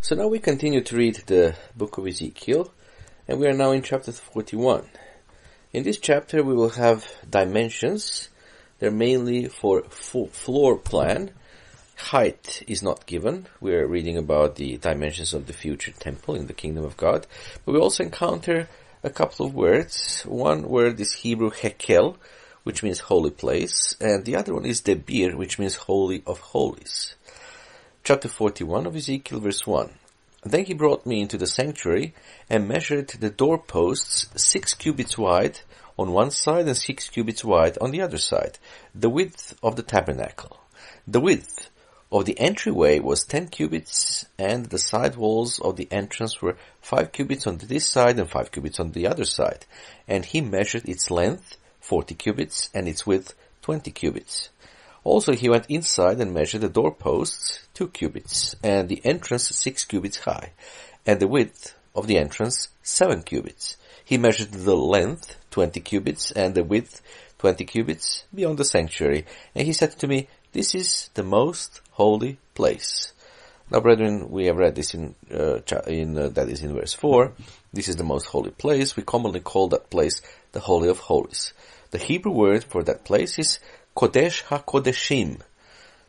So now we continue to read the Book of Ezekiel, and we are now in chapter 41. In this chapter we will have dimensions. They're mainly for floor plan. Height is not given. We are reading about the dimensions of the future temple in the kingdom of God. But we also encounter a couple of words. One word is Hebrew hekel, which means holy place, and the other one is debir, which means holy of holies. Chapter 41 of Ezekiel, verse 1. Then he brought me into the sanctuary and measured the doorposts 6 cubits wide on one side and 6 cubits wide on the other side, the width of the tabernacle. The width of the entryway was 10 cubits, and the side walls of the entrance were 5 cubits on this side and 5 cubits on the other side. And he measured its length 40 cubits and its width 20 cubits. Also he went inside and measured the doorposts 2 cubits, and the entrance 6 cubits high, and the width of the entrance 7 cubits. He measured the length 20 cubits and the width 20 cubits beyond the sanctuary. And he said to me, "This is the most holy place." Now, brethren, we have read this that is in verse 4. This is the most holy place. We commonly call that place the Holy of Holies. The Hebrew word for that place is Kodesh HaKodeshim.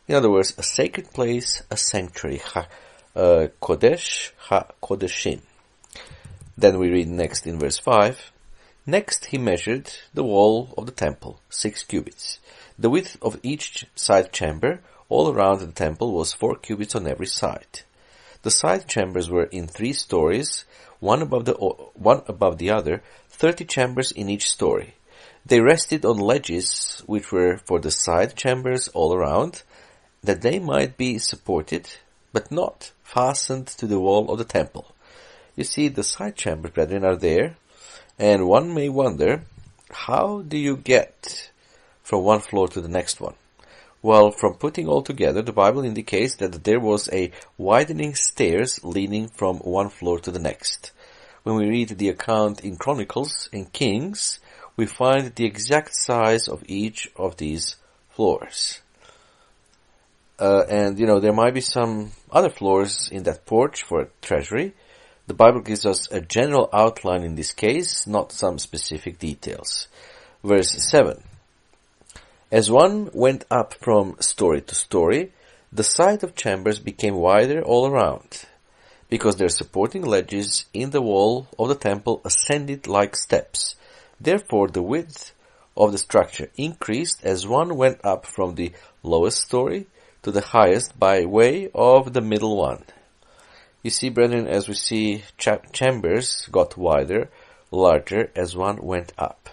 In other words, a sacred place, a sanctuary. Kodesh HaKodeshim. Then we read next in verse 5. Next he measured the wall of the temple, 6 cubits. The width of each side chamber all around the temple was 4 cubits on every side. The side chambers were in 3 stories, one above the other, 30 chambers in each story. They rested on ledges which were for the side chambers all around, that they might be supported, but not fastened to the wall of the temple. You see, the side chambers, brethren, are there, and one may wonder, how do you get from one floor to the next one? Well, from putting all together, the Bible indicates that there was a widening stairs leading from one floor to the next. When we read the account in Chronicles and Kings, we find the exact size of each of these floors. And there might be some other floors in that porch for a treasury. The Bible gives us a general outline in this case, not some specific details. Verse 7. As one went up from story to story, the side of chambers became wider all around, because their supporting ledges in the wall of the temple ascended like steps. Therefore, the width of the structure increased as one went up from the lowest story to the highest by way of the middle one. You see, brethren, as we see, chambers got wider, larger as one went up.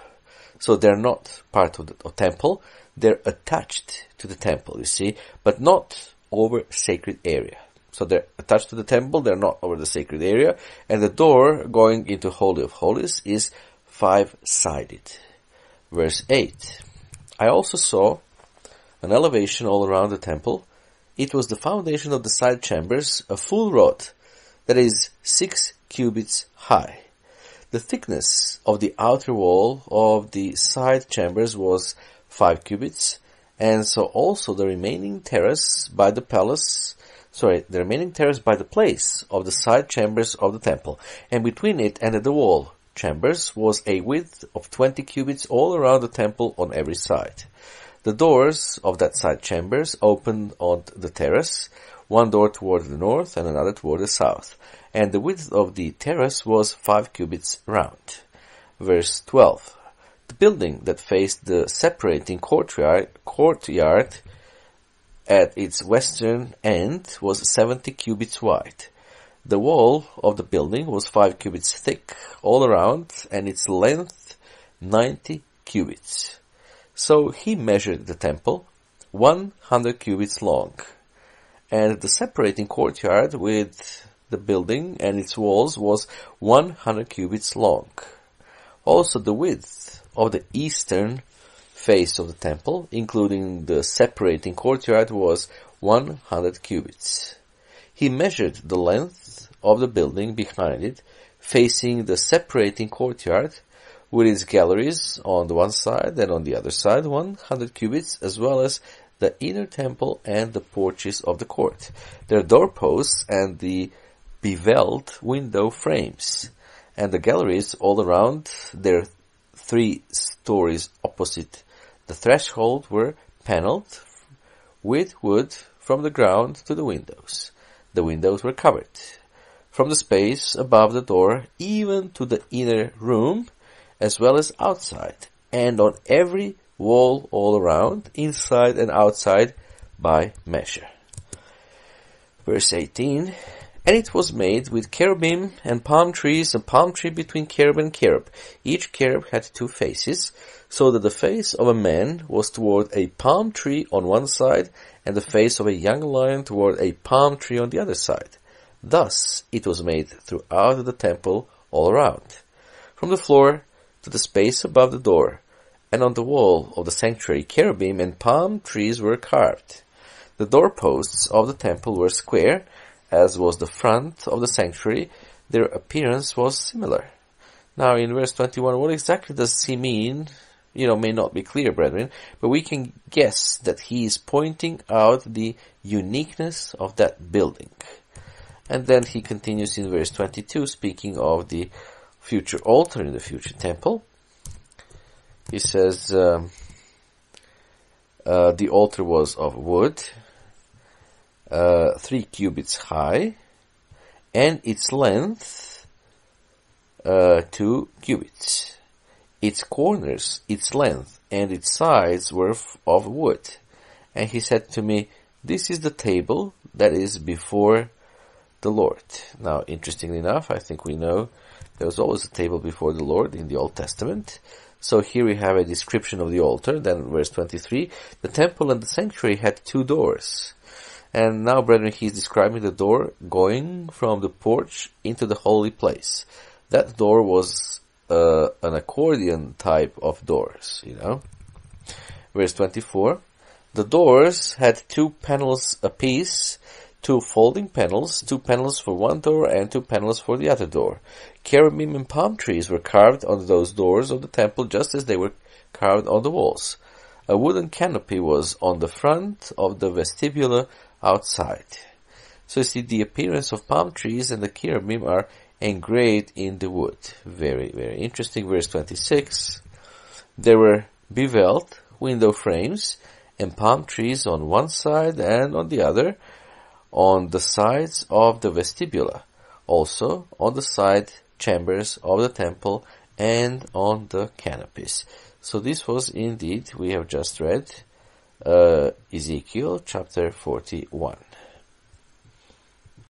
So they're not part of the temple, they're attached to the temple, you see, but not over sacred area. So they're attached to the temple, they're not over the sacred area, and the door going into Holy of Holies is 5-sided. Verse 8. I also saw an elevation all around the temple. It was the foundation of the side chambers, a full rod, that is 6 cubits high. The thickness of the outer wall of the side chambers was 5 cubits, and so also the remaining terrace by the place of the side chambers of the temple, and between it and the wall chambers was a width of 20 cubits all around the temple on every side. The doors of that side chambers opened on the terrace, one door toward the north and another toward the south, and the width of the terrace was 5 cubits round. Verse 12. The building that faced the separating courtyard at its western end was 70 cubits wide. The wall of the building was 5 cubits thick all around, and its length 90 cubits. So he measured the temple 100 cubits long, and the separating courtyard with the building and its walls was 100 cubits long. Also the width of the eastern face of the temple, including the separating courtyard, was 100 cubits. He measured the length of the building behind it, facing the separating courtyard, with its galleries on the one side and on the other side, 100 cubits, as well as the inner temple and the porches of the court. Their doorposts and the beveled window frames, and the galleries all around their 3 stories opposite the threshold were paneled with wood from the ground to the windows. The windows were covered from the space above the door even to the inner room, as well as outside, and on every wall all around, inside and outside, by measure. Verse 18, and it was made with cherubim and palm trees, and palm tree between cherub and cherub. Each cherub had 2 faces, so that the face of a man was toward a palm tree on one side, and the face of a young lion toward a palm tree on the other side. Thus it was made throughout the temple all around, from the floor to the space above the door, and on the wall of the sanctuary cherubim and palm trees were carved. The doorposts of the temple were square, as was the front of the sanctuary. Their appearance was similar. Now in verse 21, what exactly does he mean? May not be clear, brethren, but we can guess that he is pointing out the uniqueness of that building. And then he continues in verse 22, speaking of the future altar in the future temple. He says, the altar was of wood, 3 cubits high, and its length 2 cubits. Its corners, its length, and its sides were of wood. And he said to me, this is the table that is before the Lord. Now, interestingly enough, I think we know there was always a table before the Lord in the Old Testament. So here we have a description of the altar. Then verse 23, the temple and the sanctuary had 2 doors. And now, brethren, he's describing the door going from the porch into the holy place. That door was an accordion type of doors, Verse 24, the doors had 2 panels apiece, 2 folding panels, 2 panels for one door and 2 panels for the other door. Cherubim and palm trees were carved on those doors of the temple just as they were carved on the walls. A wooden canopy was on the front of the vestibule outside. So you see, the appearance of palm trees and the cherubim are engraved in the wood. Very, very interesting. Verse 26, there were beveled window frames and palm trees on one side and on the other, on the sides of the vestibule, also on the side chambers of the temple and on the canopies. So this was indeed, we have just read, Ezekiel chapter 41.